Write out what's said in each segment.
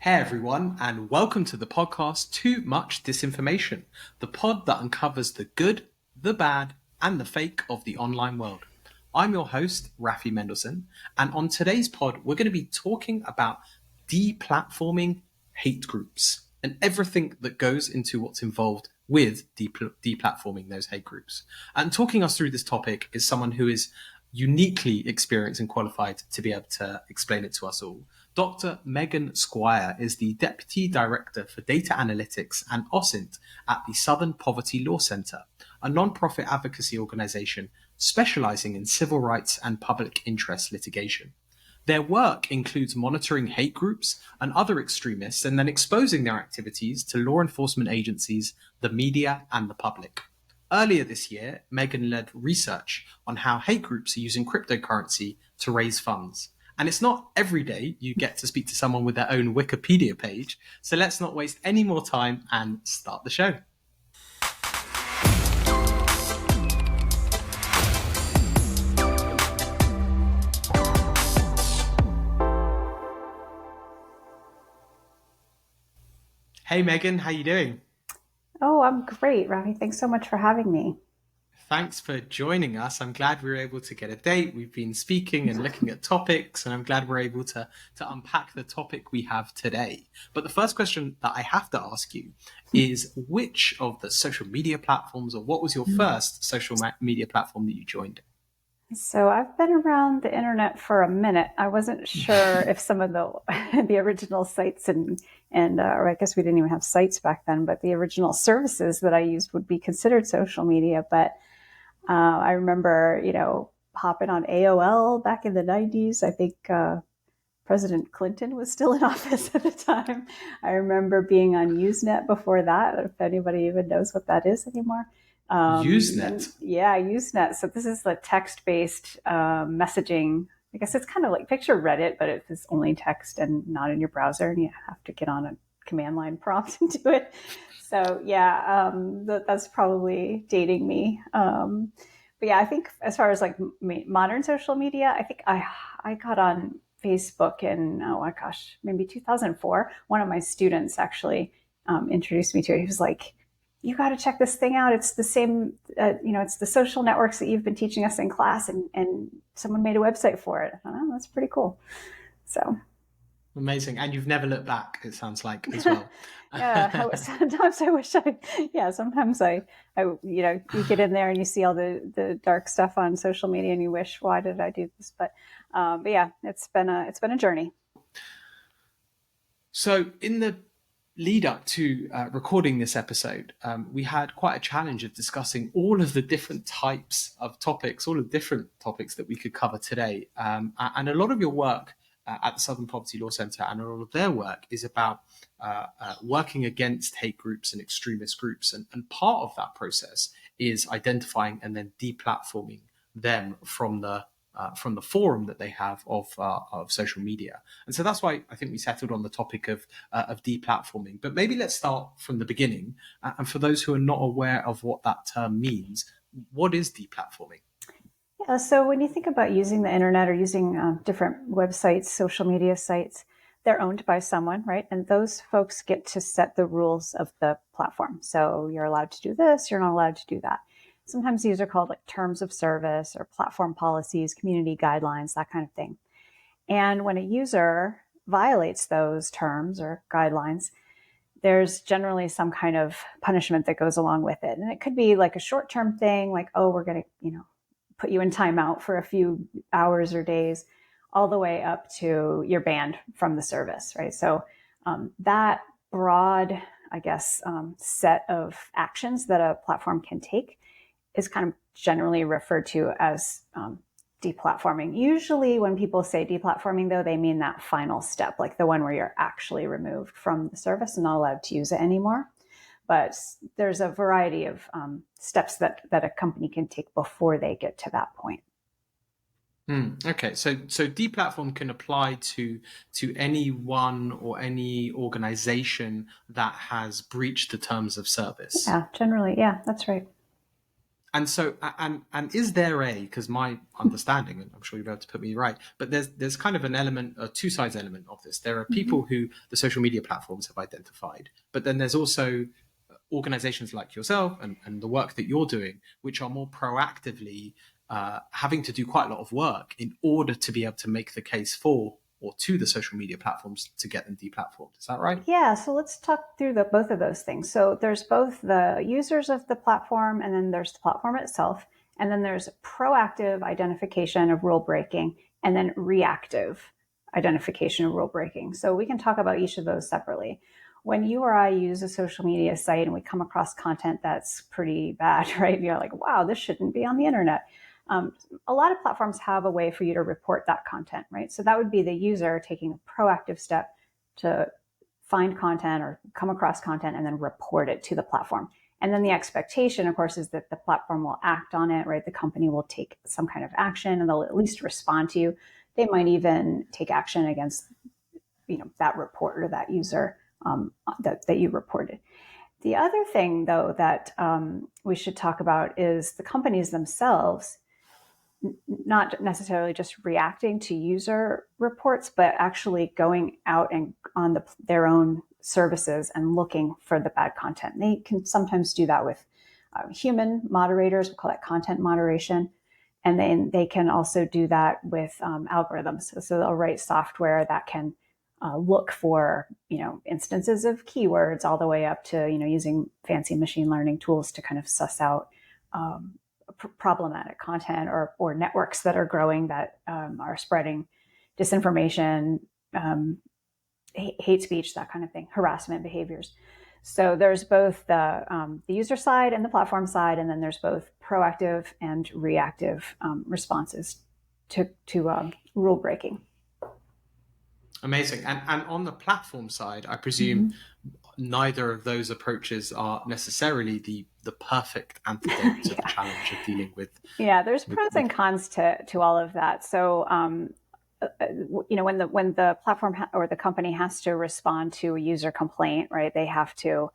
Hey everyone, and welcome to the podcast Too Much Disinformation, the pod that uncovers the good, the bad, and the fake of the online world. I'm your host, Rafi Mendelsohn, and on today's pod, we're going to be talking about deplatforming hate groups and everything that goes into what's involved with deplatforming those hate groups. And talking us through this topic is someone who is uniquely experienced and qualified to be able to explain it to us all. Dr. Megan Squire is the Deputy Director for Data Analytics and OSINT at the Southern Poverty Law Center, a non-profit advocacy organization specializing in civil rights and public interest litigation. Their work includes monitoring hate groups and other extremists and then exposing their activities to law enforcement agencies, the media, and the public. Earlier this year, Megan led research on how hate groups are using cryptocurrency to raise funds. And it's not every day you get to speak to someone with their own Wikipedia page. So let's not waste any more time and start the show. Hey Megan, how you doing? Oh, I'm great, Rafi. Thanks so much for having me. Thanks for joining us. I'm glad we were able to get a date. We've been speaking and looking at topics, and I'm glad we're able to unpack the topic we have today. But the first question that I have to ask you is which of the social media platforms, or what was your first social media platform that you joined? So I've been around the internet for a minute. I wasn't sure if some of the the original sites or I guess we didn't even have sites back then, but the original services that I used would be considered social media. But I remember, hopping on AOL back in the 90s. I think President Clinton was still in office at the time. I remember being on Usenet before that, if anybody even knows what that is anymore. Usenet? Yeah, Usenet. So this is the text-based messaging. I guess it's kind of like picture Reddit, but it's only text and not in your browser, and you have to get on a command line prompt and do it. So yeah, that's probably dating me. But yeah, I think as far as like modern social media, I think I got on Facebook in, oh my gosh, maybe 2004. One of my students actually introduced me to it. He was like, you got to check this thing out. It's the same, it's the social networks that you've been teaching us in class, and someone made a website for it. I thought, oh, that's pretty cool. So Amazing. And you've never looked back, it sounds like, as well. yeah, sometimes I wish sometimes you get in there and you see all the dark stuff on social media and you wish, why did I do this? But yeah, it's been a journey. So in the lead up to recording this episode, we had quite a challenge of discussing all of the different types of topics, all of the different topics that we could cover today. And a lot of your work at the Southern Poverty Law Center and all of their work is about working against hate groups and extremist groups. And part of that process is identifying and then deplatforming them from the forum that they have of social media. And so that's why I think we settled on the topic of deplatforming. But maybe let's start from the beginning. And for those who are not aware of what that term means, what is deplatforming? Yeah, so when you think about using the internet or using different websites, social media sites, they're owned by someone, right? And those folks get to set the rules of the platform. So you're allowed to do this, you're not allowed to do that. Sometimes these are called like terms of service or platform policies, community guidelines, that kind of thing. And when a user violates those terms or guidelines, there's generally some kind of punishment that goes along with it. And it could be like a short-term thing, like, oh, we're going to, put you in timeout for a few hours or days, all the way up to you're banned from the service, right? So that broad, I guess, set of actions that a platform can take is kind of generally referred to as deplatforming. Usually when people say deplatforming, though, they mean that final step, like the one where you're actually removed from the service and not allowed to use it anymore. But there's a variety of steps that a company can take before they get to that point. Okay, so deplatform can apply to anyone or any organization that has breached the terms of service. Yeah, generally, yeah, that's right. And so, and is there because my understanding, and I'm sure you'll be able to put me right, but there's kind of an element, a two sides element of this. There are people who the social media platforms have identified, but then there's also organizations like yourself and the work that you're doing, which are more proactively having to do quite a lot of work in order to be able to make the case for or to the social media platforms to get them deplatformed. Is that right? Yeah, so let's talk through both of those things. So there's both the users of the platform, and then there's the platform itself, and then there's proactive identification of rule breaking, and then reactive identification of rule breaking. So we can talk about each of those separately. When you or I use a social media site and we come across content that's pretty bad, right? You're like, wow, this shouldn't be on the internet. A lot of platforms have a way for you to report that content, right? So that would be the user taking a proactive step to find content or come across content and then report it to the platform. And then the expectation, of course, is that the platform will act on it, right? The company will take some kind of action and they'll at least respond to you. They might even take action against, that report or that user that you reported. The other thing, though, that we should talk about is the companies themselves not necessarily just reacting to user reports, but actually going out and on their own services and looking for the bad content. They can sometimes do that with human moderators. We call that content moderation. And then they can also do that with algorithms. So they'll write software that can look for, instances of keywords all the way up to, using fancy machine learning tools to kind of suss out problematic content or networks that are growing that are spreading disinformation, hate speech, that kind of thing, harassment behaviors. So there's both the user side and the platform side, and then there's both proactive and reactive responses to rule breaking. Amazing. And on the platform side, I presume neither of those approaches are necessarily the perfect antidote to the challenge of dealing with. Yeah, there's pros and cons to all of that. So, when the platform or the company has to respond to a user complaint, right? They have to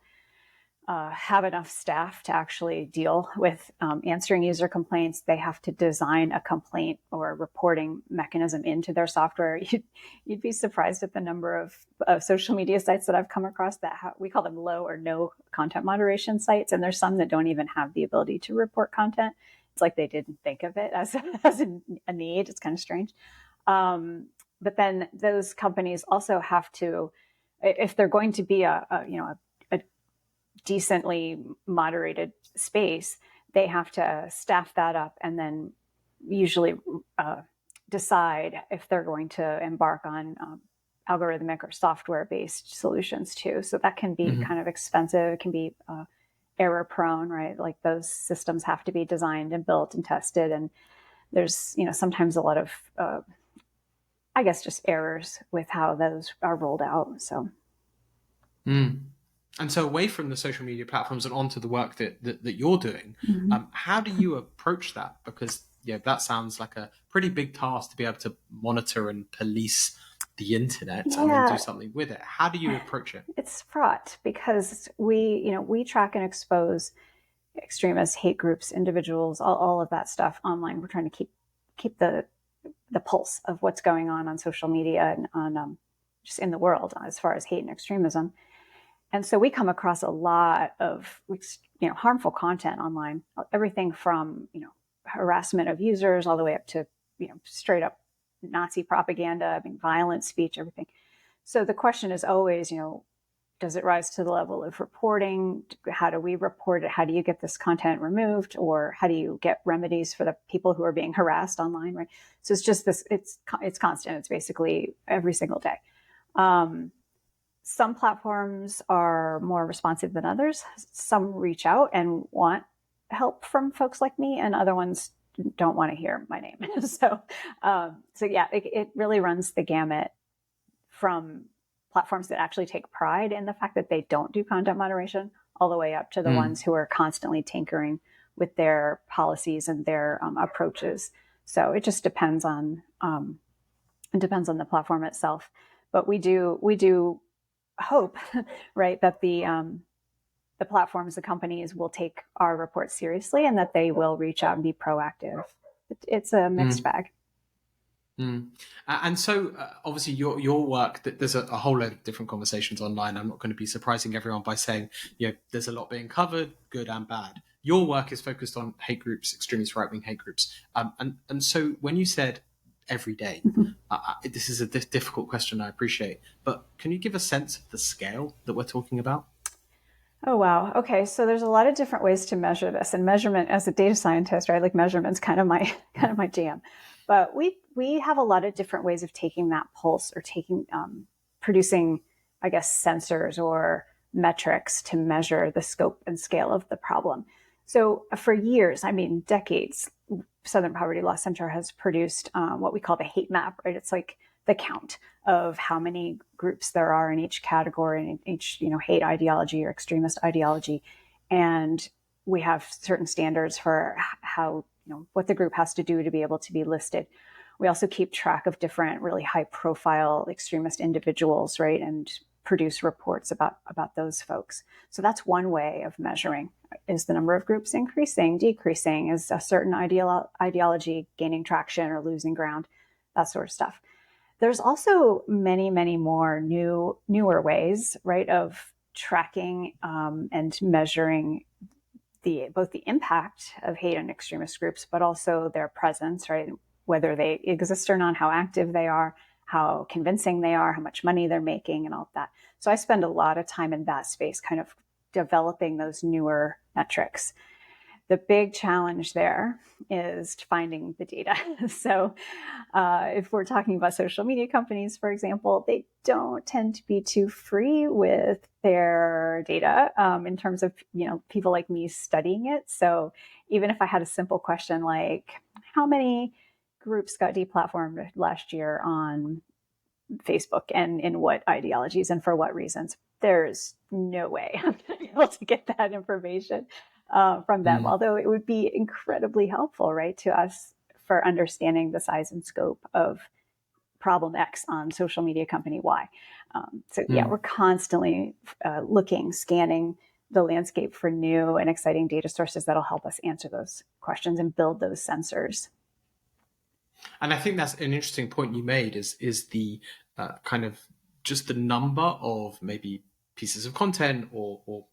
have enough staff to actually deal with answering user complaints. They have to design a complaint or reporting mechanism into their software. You'd be surprised at the number of social media sites that I've come across that we call them low or no content moderation sites. And there's some that don't even have the ability to report content. It's like they didn't think of it as a need. It's kind of strange. But then those companies also have to, if they're going to be a decently moderated space, they have to staff that up and then usually decide if they're going to embark on algorithmic or software-based solutions too. So that can be kind of expensive. It can be error prone, right? Like those systems have to be designed and built and tested. And there's, sometimes a lot of, just errors with how those are rolled out. So. And so away from the social media platforms and onto the work that you're doing, how do you approach that? Because that sounds like a pretty big task to be able to monitor and police the internet and then do something with it. How do you approach it? It's fraught because we track and expose extremists, hate groups, individuals, all of that stuff online. We're trying to keep the pulse of what's going on social media and on just in the world as far as hate and extremism. And so we come across a lot of, harmful content online, everything from, harassment of users all the way up to, straight up Nazi propaganda, violent speech, everything. So the question is always, does it rise to the level of reporting? How do we report it? How do you get this content removed? Or how do you get remedies for the people who are being harassed online, right? So it's just this, it's constant. It's basically every single day. Some platforms are more responsive than others. Some reach out and want help from folks like me, and other ones don't want to hear my name. So it really runs the gamut from platforms that actually take pride in the fact that they don't do content moderation, all the way up to the ones who are constantly tinkering with their policies and their approaches. So it just depends on the platform itself. But we do hope, right, that the the platforms, the companies will take our reports seriously and that they will reach out and be proactive. It's a mixed bag. And so, obviously, your work. There's a whole load of different conversations online. I'm not going to be surprising everyone by saying, there's a lot being covered, good and bad. Your work is focused on hate groups, extremist right-wing hate groups. And so, when you said every day, this is a difficult question. I appreciate, but can you give a sense of the scale that we're talking about? Oh, wow. Okay. So there's a lot of different ways to measure this, and measurement as a data scientist, right? Like measurement's kind of my jam. But we have a lot of different ways of taking that pulse or producing, I guess, sensors or metrics to measure the scope and scale of the problem. So for years, I mean, decades, Southern Poverty Law Center has produced what we call the hate map, right? It's like the count of how many groups there are in each category, in each, hate ideology or extremist ideology. And we have certain standards for how, what the group has to do to be able to be listed. We also keep track of different really high profile extremist individuals, right? And produce reports about those folks. So that's one way of measuring. Is the number of groups increasing, decreasing? Is a certain ideology gaining traction or losing ground? That sort of stuff. There's also many, many more newer ways, right, of tracking and measuring both the impact of hate and extremist groups, but also their presence, right? Whether they exist or not, how active they are, how convincing they are, how much money they're making, and all of that. So I spend a lot of time in that space, kind of developing those newer metrics. The big challenge there is finding the data. So if we're talking about social media companies, for example, they don't tend to be too free with their data in terms of, people like me studying it. So even if I had a simple question like, how many groups got deplatformed last year on Facebook and in what ideologies and for what reasons, there's no way I'm going to be able to get that information from them, although it would be incredibly helpful, right, to us for understanding the size and scope of problem X on social media company Y. We're constantly scanning the landscape for new and exciting data sources that'll help us answer those questions and build those sensors. And I think that's an interesting point you made is the kind of just the number of maybe pieces of content or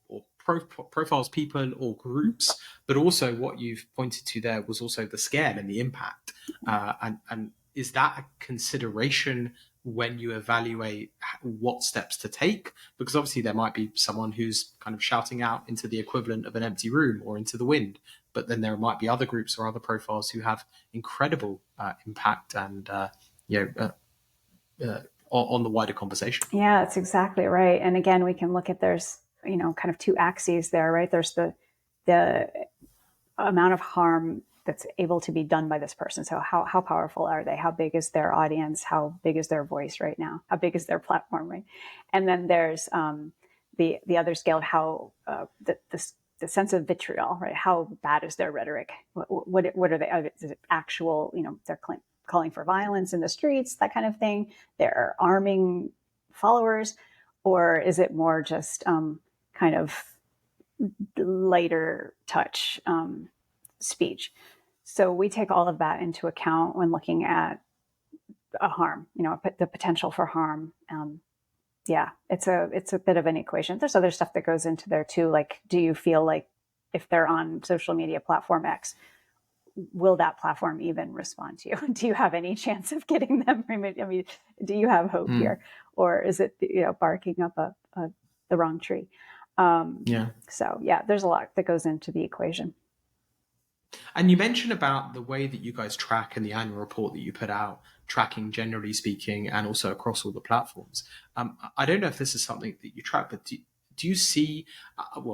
profiles, people or groups, but also what you've pointed to there was also the scale and the impact. And is that a consideration when you evaluate what steps to take? Because obviously there might be someone who's kind of shouting out into the equivalent of an empty room or into the wind, but then there might be other groups or other profiles who have incredible impact and on the wider conversation. Yeah, that's exactly right. And again, we can look at there's kind of two axes there, right? There's the amount of harm that's able to be done by this person. So how powerful are they? How big is their audience? How big is their voice right now? How big is their platform, right? And then there's the other scale of how the sense of vitriol, right? How bad is their rhetoric? What are they? Is it actual? They're calling for violence in the streets, that kind of thing. They're arming followers, or is it more just kind of lighter touch speech? So we take all of that into account when looking at a harm, the potential for harm. It's a bit of an equation. There's other stuff that goes into there too. Like, do you feel like if they're on social media platform X, will that platform even respond to you? Do you have any chance of getting them removed? I mean, do you have hope here, or is it barking up the wrong tree? So there's a lot that goes into the equation. And you mentioned about the way that you guys track in the annual report that you put out, tracking generally speaking, and also across all the platforms. I don't know if this is something that you track, but do you see?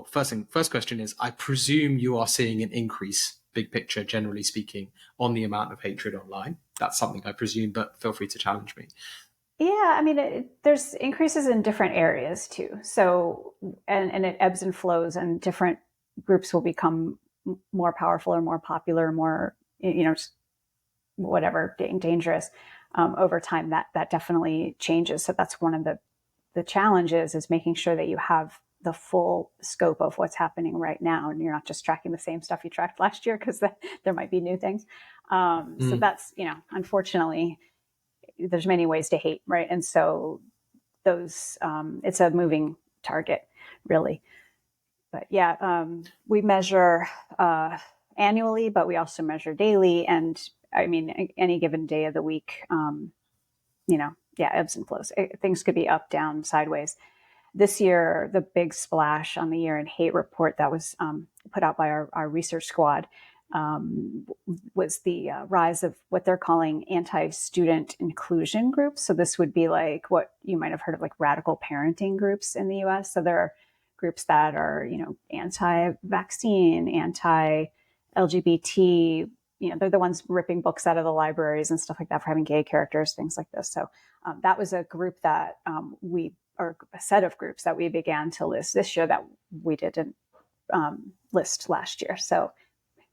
First question is, I presume you are seeing an increase, big picture, generally speaking, on the amount of hatred online. That's something I presume, but feel free to challenge me. Yeah, I mean, there's increases in different areas too. So, and it ebbs and flows, and different groups will become more powerful or more popular, more, whatever, dangerous over time. That definitely changes. So that's one of the challenges, is making sure that you have the full scope of what's happening right now, and you're not just tracking the same stuff you tracked last year because there might be new things. So that's, unfortunately, there's many ways to hate, right? And so those, it's a moving target, really. But yeah, we measure annually, but we also measure daily. And I mean, any given day of the week, ebbs and flows. Things could be up, down, sideways. This year, the big splash on the year in hate report that was put out by our research squad was the rise of what they're calling anti-student inclusion groups. So this would be like what you might have heard of, like radical parenting groups in the US. So there are groups that are, anti-vaccine, anti-LGBT. They're the ones ripping books out of the libraries and stuff like that for having gay characters, things like this. So that was a group that or a set of groups that we began to list this year that we didn't list last year. So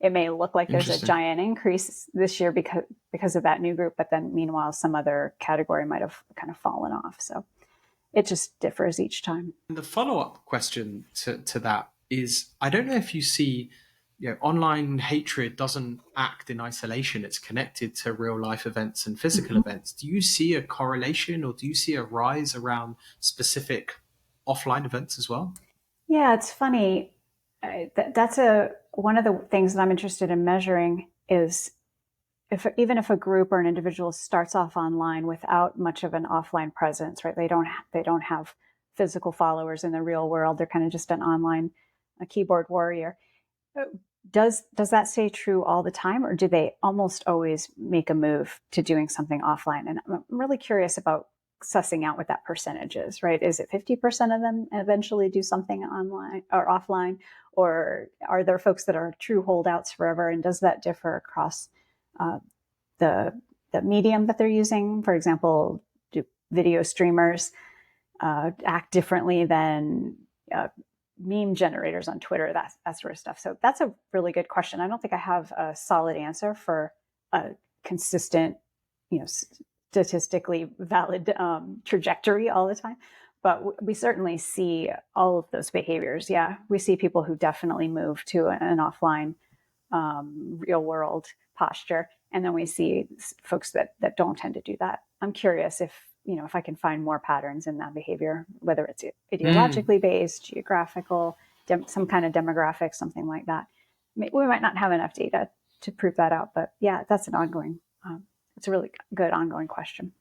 it may look like there's a giant increase this year because of that new group, but then meanwhile, some other category might have kind of fallen off. So it just differs each time. And the follow-up question to that is, I don't know if you see, online hatred doesn't act in isolation. It's connected to real life events and physical events. Do you see a correlation, or do you see a rise around specific offline events as well? Yeah, it's funny. That's one of the things that I'm interested in measuring is even if a group or an individual starts off online without much of an offline presence, right? They don't have physical followers in the real world. They're kind of just an online keyboard warrior. Does that stay true all the time, or do they almost always make a move to doing something offline? And I'm really curious about sussing out what that percentage is, right? Is it 50% of them eventually do something online or offline, or are there folks that are true holdouts forever? And does that differ across the medium that they're using? For example, do video streamers act differently than meme generators on Twitter, that sort of stuff? So that's a really good question. I don't think I have a solid answer for a consistent, statistically valid trajectory all the time. But we certainly see all of those behaviors. Yeah, we see people who definitely move to an offline, real world posture. And then we see folks that don't tend to do that. I'm curious if I can find more patterns in that behavior, whether it's ideologically based, geographical, some kind of demographic, something like that. We might not have enough data to prove that out, but yeah, that's an ongoing, it's a really good ongoing question.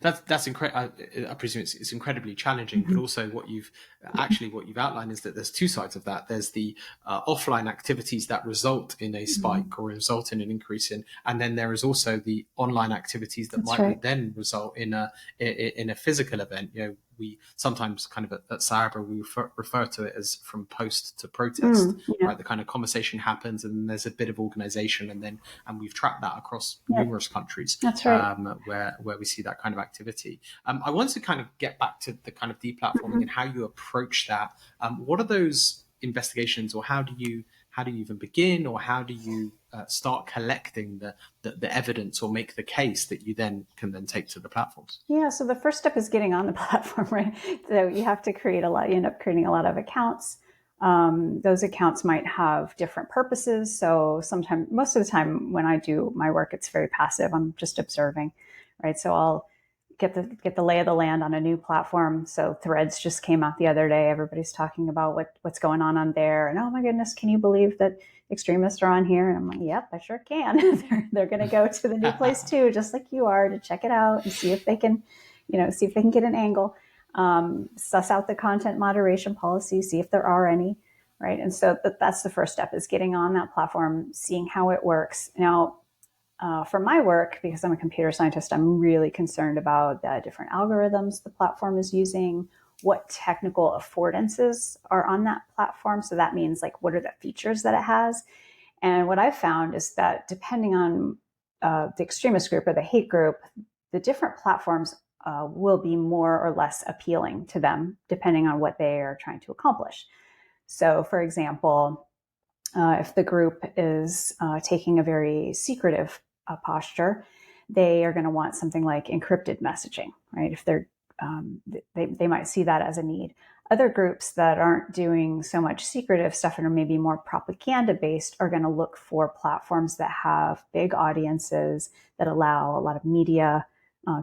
That's incredible. I presume it's incredibly challenging, but also what you've outlined is that there's two sides of that. There's the offline activities that result in a spike or result in an increase in, and then there is also the online activities that then result in a physical event. We sometimes kind of at Cyber, we refer to it as from post to protest, right? The kind of conversation happens and there's a bit of organization, and we've tracked that across numerous countries. That's right. Where we see that kind of activity. I want to kind of get back to the kind of deplatforming and how you approach that. What are those investigations, or how do you even begin, or how do you start collecting the evidence or make the case that you then can take to the platforms? Yeah, so the first step is getting on the platform, right? So you have to you end up creating a lot of accounts. Those accounts might have different purposes. So most of the time when I do my work, it's very passive. I'm just observing, right? So I'll get the lay of the land on a new platform. So Threads just came out the other day. Everybody's talking about what's going on there. And oh my goodness, can you believe that extremists are on here? And I'm like, yep, I sure can. They're going to go to the new place too, just like you are, to check it out and see if they can, get an angle, suss out the content moderation policy, see if there are any, right? And so that's the first step, is getting on that platform, seeing how it works. Now, for my work, because I'm a computer scientist, I'm really concerned about the different algorithms the platform is using, what technical affordances are on that platform. So that means, like, what are the features that it has? And what I've found is that depending on the extremist group or the hate group, the different platforms will be more or less appealing to them, depending on what they are trying to accomplish. So, for example, if the group is taking a very secretive posture, they are going to want something like encrypted messaging, right? If they're they might see that as a need. Other groups that aren't doing so much secretive stuff and are maybe more propaganda based are going to look for platforms that have big audiences, that allow a lot of media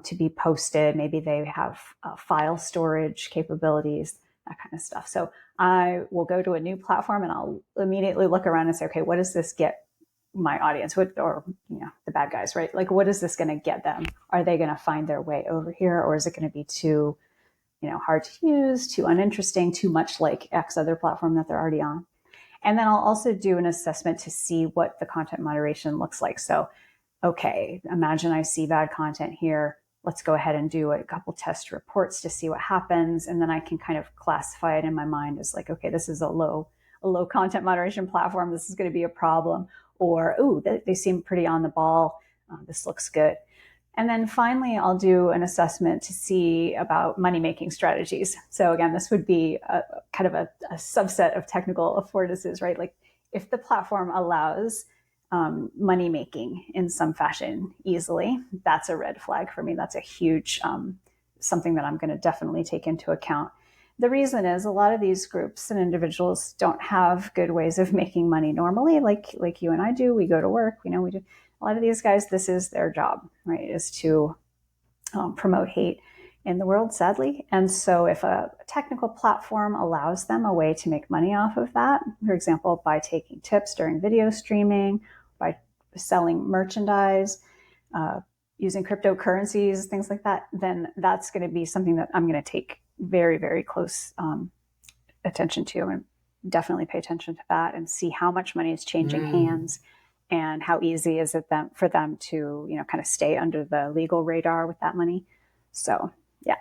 to be posted. Maybe they have file storage capabilities, that kind of stuff. So I will go to a new platform and I'll immediately look around and say, okay, what does this get my audience, or the bad guys, right? Like, what is this going to get them? Are they going to find their way over here, or is it going to be too hard to use, too uninteresting, too much like X other platform that they're already on? And then I'll also do an assessment to see what the content moderation looks like. So, okay, imagine I see bad content here. Let's go ahead and do a couple test reports to see what happens. And then I can kind of classify it in my mind as like, okay, this is a low content moderation platform. This is going to be a problem. Or, ooh, they seem pretty on the ball. This looks good. And then finally, I'll do an assessment to see about money-making strategies. So again, this would be a kind of a subset of technical affordances, right? Like if the platform allows money-making in some fashion easily, that's a red flag for me. That's a huge something that I'm going to definitely take into account. The reason is a lot of these groups and individuals don't have good ways of making money normally, like you and I do. We go to work, we do. A lot of these guys, this is their job, right, is to promote hate in the world, sadly. And so if a technical platform allows them a way to make money off of that, for example, by taking tips during video streaming, by selling merchandise, using cryptocurrencies, things like that, then that's going to be something that I'm going to take very, very close attention to, and definitely pay attention to that and see how much money is changing hands and how easy is it for them to, kind of stay under the legal radar with that money. So, yeah.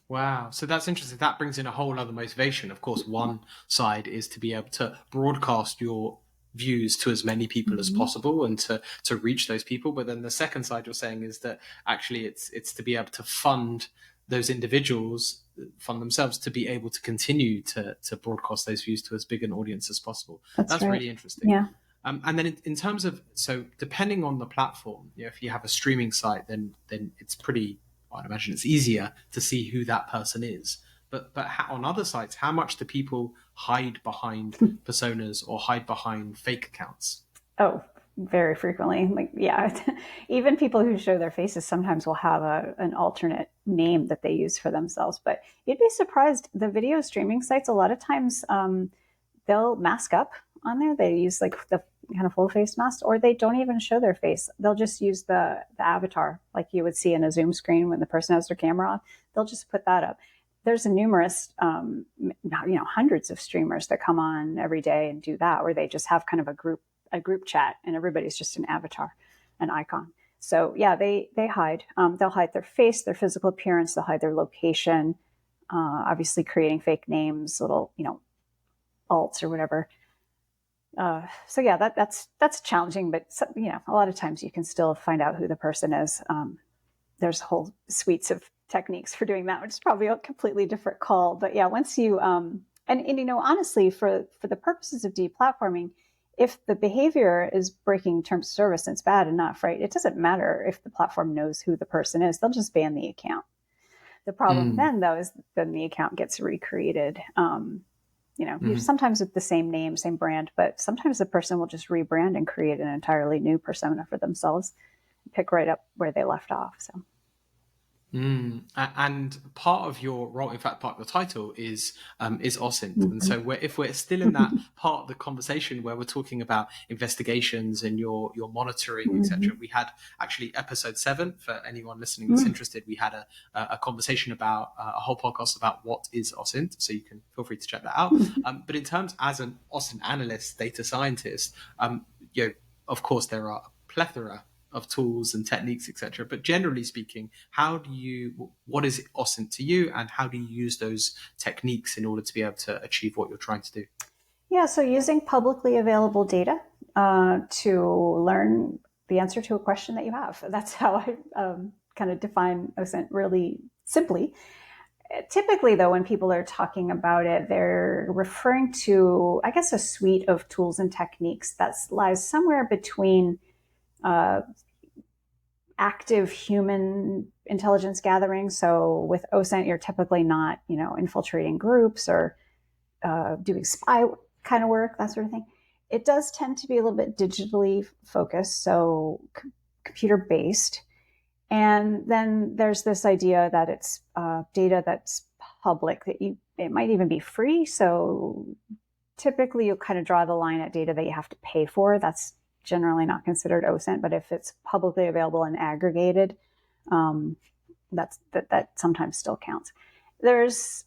Wow. So that's interesting. That brings in a whole other motivation. Of course, one side is to be able to broadcast your views to as many people as possible and to reach those people. But then the second side you're saying is that actually it's to be able to fund those individuals, fund themselves to be able to continue to broadcast those views to as big an audience as possible. That's right. really interesting. Yeah. And then in terms of, so depending on the platform, if you have a streaming site, then it's pretty, I'd imagine it's easier to see who that person is. But on other sites, how much do people hide behind personas or hide behind fake accounts? Oh, very frequently. Like, yeah, even people who show their faces sometimes will have an alternate name that they use for themselves. But you'd be surprised. The video streaming sites, a lot of times, they'll mask up on there. They use like the kind of full face mask, or they don't even show their face. They'll just use the avatar like you would see in a Zoom screen when the person has their camera on. They'll just put that up. There's numerous, hundreds of streamers that come on every day and do that, where they just have kind of a group chat and everybody's just an avatar, an icon. So yeah, they hide. They'll hide their face, their physical appearance. They'll hide their location. Obviously, creating fake names, little alts or whatever. So yeah, that's challenging, but a lot of times you can still find out who the person is. There's whole suites of techniques for doing that, which is probably a completely different call. But yeah, once you and honestly, for the purposes of deplatforming, if the behavior is breaking terms of service and it's bad enough, right? It doesn't matter if the platform knows who the person is; they'll just ban the account. The problem then, though, is then the account gets recreated. Sometimes with the same name, same brand, but sometimes the person will just rebrand and create an entirely new persona for themselves, pick right up where they left off. So. And part of your role, in fact, part of the title is OSINT. And so if we're still in that part of the conversation where we're talking about investigations and your monitoring, etc., we had actually episode 7 for anyone listening that's interested. We had a conversation about a whole podcast about what is OSINT. So you can feel free to check that out. But in terms as an OSINT analyst, data scientist, of course, there are a plethora of tools and techniques, etc. But generally speaking, what is OSINT to you, and how do you use those techniques in order to be able to achieve what you're trying to do? Yeah, so using publicly available data to learn the answer to a question that you have. That's how I kind of define OSINT really simply. Typically, though, when people are talking about it, they're referring to, I guess, a suite of tools and techniques that lies somewhere between active human intelligence gathering. So with OSINT, you're typically not, infiltrating groups or doing spy kind of work, that sort of thing. It does tend to be a little bit digitally focused, so computer based. And then there's this idea that it's data that's public, that it might even be free. So typically you'll kind of draw the line at data that you have to pay for. That's generally not considered OSINT, but if it's publicly available and aggregated, that sometimes still counts. There's,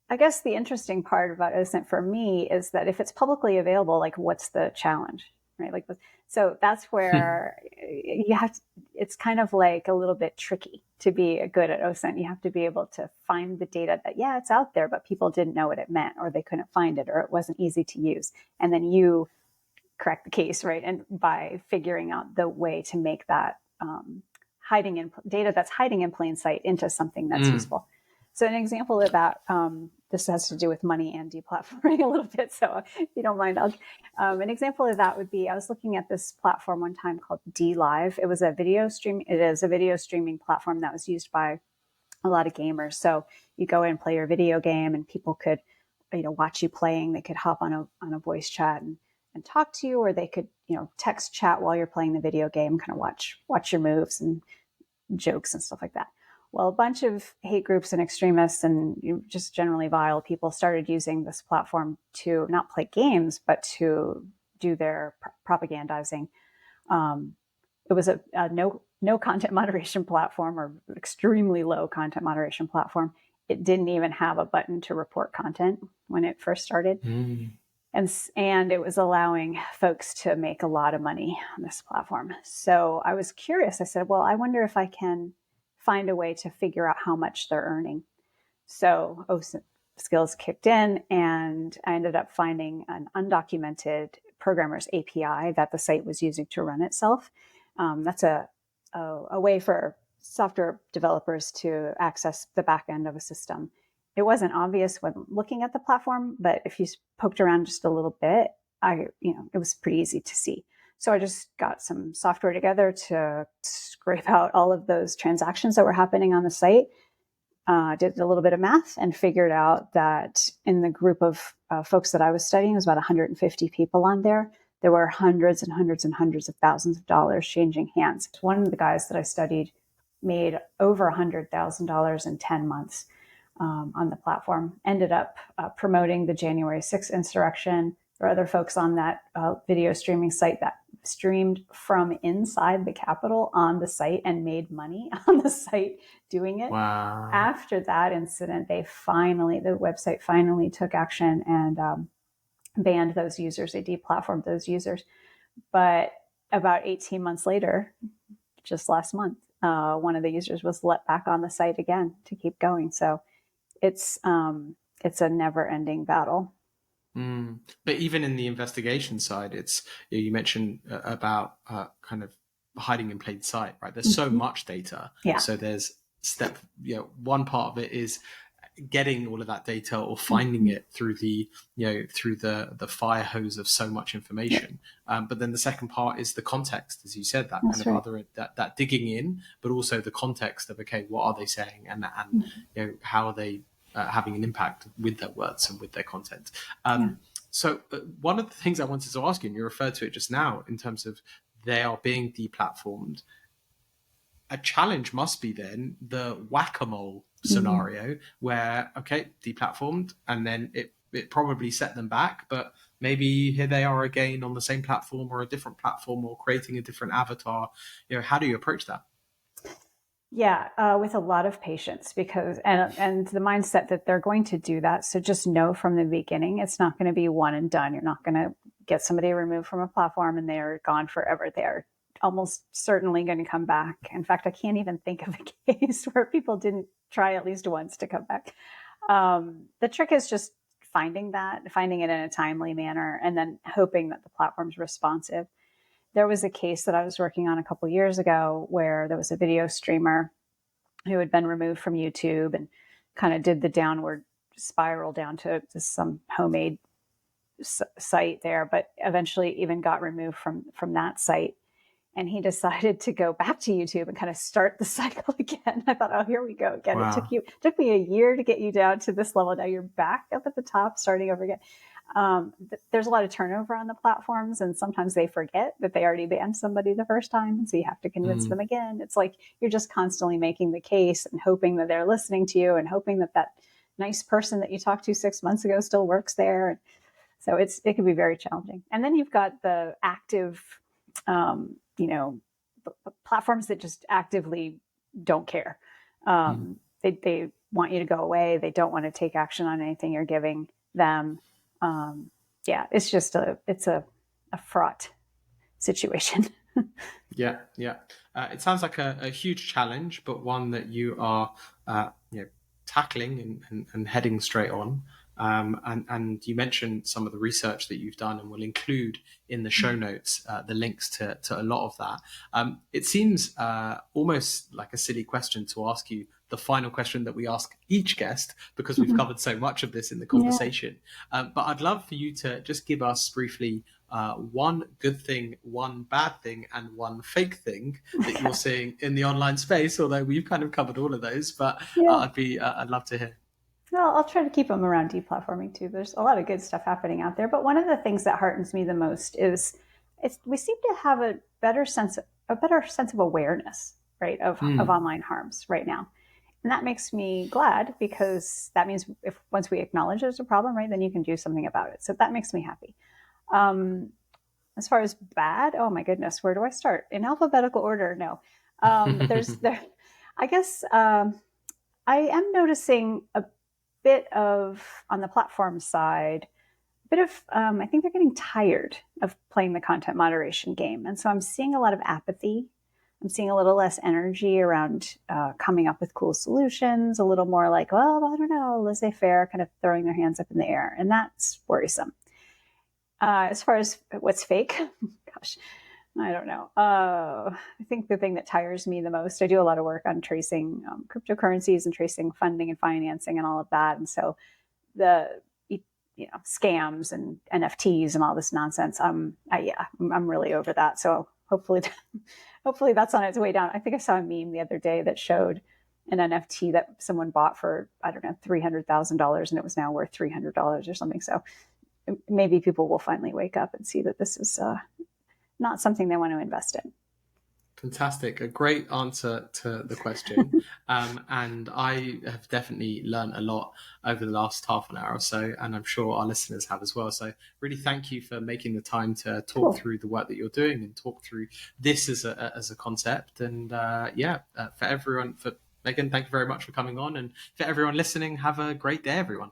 I guess, the interesting part about OSINT for me is that if it's publicly available, like, what's the challenge, right? Like, so that's where you have to, it's kind of like a little bit tricky to be good at OSINT. You have to be able to find the data that, yeah, it's out there, but people didn't know what it meant, or they couldn't find it, or it wasn't easy to use. And then you correct the case, right? And by figuring out the way to make that hiding in data that's hiding in plain sight into something that's useful. So an example of that, this has to do with money and deplatforming a little bit. So if you don't mind, an example of that would be, I was looking at this platform one time called DLive. It is a video streaming platform that was used by a lot of gamers. So you go in and play your video game, and people could, watch you playing. They could hop on a voice chat and talk to you, or they could, text chat while you're playing the video game, kind of watch your moves and jokes and stuff like that. Well, a bunch of hate groups and extremists and just generally vile people started using this platform to not play games, but to do their propagandizing. It was a no content moderation platform, or extremely low content moderation platform. It didn't even have a button to report content when it first started. And it was allowing folks to make a lot of money on this platform. So I was curious. I said, well, I wonder if I can find a way to figure out how much they're earning. So OSINT skills kicked in, and I ended up finding an undocumented programmer's API that the site was using to run itself. That's a way for software developers to access the back end of a system. It wasn't obvious when looking at the platform, but if you poked around just a little bit, it was pretty easy to see. So I just got some software together to scrape out all of those transactions that were happening on the site, did a little bit of math, and figured out that in the group of folks that I was studying, it was about 150 people on there. There were hundreds and hundreds and hundreds of thousands of dollars changing hands. One of the guys that I studied made over $100,000 in 10 months on the platform, ended up promoting the January 6th insurrection. There are other folks on that video streaming site that streamed from inside the Capitol on the site and made money on the site doing it. Wow. After that incident, the website finally took action and banned those users. They deplatformed those users. But about 18 months later, just last month, one of the users was let back on the site again to keep going. So it's a never-ending battle. But even in the investigation side, it's, you mentioned about kind of hiding in plain sight, right? There's so much data. Yeah. So there's one part of it is getting all of that data, or finding it through the fire hose of so much information. But then the second part is the context, as you said, that That's kind of other that digging in, but also the context of, okay, what are they saying, and how are they having an impact with their words and with their content. So one of the things I wanted to ask you, and you referred to it just now, in terms of they are being deplatformed, a challenge must be then the whack-a-mole scenario where, okay, deplatformed, and then it probably set them back, but maybe here they are again on the same platform or a different platform, or creating a different avatar. How do you approach that? Yeah, with a lot of patience, because and the mindset that they're going to do that. So just know from the beginning, it's not going to be one and done. You're not going to get somebody removed from a platform and they're gone forever. They're almost certainly going to come back. In fact, I can't even think of a case where people didn't try at least once to come back. The trick is just finding it in a timely manner, and then hoping that the platform's responsive. There was a case that I was working on a couple years ago where there was a video streamer who had been removed from YouTube and kind of did the downward spiral down to some homemade site there, but eventually even got removed from that site. And he decided to go back to YouTube and kind of start the cycle again. I thought, oh, here we go again. Wow. Took me a year to get you down to this level. Now you're back up at the top, starting over again. There's a lot of turnover on the platforms, and sometimes they forget that they already banned somebody the first time, and so you have to convince them again. It's like you're just constantly making the case and hoping that they're listening to you, and hoping that that nice person that you talked to 6 months ago still works there. So it can be very challenging. And then you've got the active, platforms that just actively don't care. They want you to go away. They don't want to take action on anything you're giving them. It's just a fraught situation. Yeah, yeah. It sounds like a huge challenge, but one that you are, tackling and heading straight on. And you mentioned some of the research that you've done, and we'll include in the show notes the links to a lot of that. It seems almost like a silly question to ask you the final question that we ask each guest, because we've covered so much of this in the conversation. But I'd love for you to just give us briefly one good thing, one bad thing, and one fake thing that you're seeing in the online space. Although we've kind of covered all of those, but I'd love to hear. Well, I'll try to keep them around deplatforming too. There's a lot of good stuff happening out there, but one of the things that heartens me the most is we seem to have a better sense of awareness, right, of online harms right now. And that makes me glad, because that means if once we acknowledge there's a problem, right, then you can do something about it. So that makes me happy. As far as bad, oh my goodness, where do I start? In alphabetical order? No. I guess I am noticing a bit of, on the platform side, I think they're getting tired of playing the content moderation game. And so I'm seeing a lot of apathy. I'm seeing a little less energy around coming up with cool solutions, a little more like, well, I don't know, laissez-faire, kind of throwing their hands up in the air. And that's worrisome. As far as what's fake, gosh, I don't know. I think the thing that tires me the most, I do a lot of work on tracing cryptocurrencies and tracing funding and financing and all of that. And so the scams and NFTs and all this nonsense, I'm really over that. So hopefully that's on its way down. I think I saw a meme the other day that showed an NFT that someone bought for, I don't know, $300,000, and it was now worth $300 or something. So maybe people will finally wake up and see that this is not something they want to invest in. Fantastic. A great answer to the question. And I have definitely learned a lot over the last half an hour or so, and I'm sure our listeners have as well. So really thank you for making the time to talk through the work that you're doing and talk through this as a concept. And for everyone, for Megan, thank you very much for coming on. And for everyone listening, have a great day, everyone.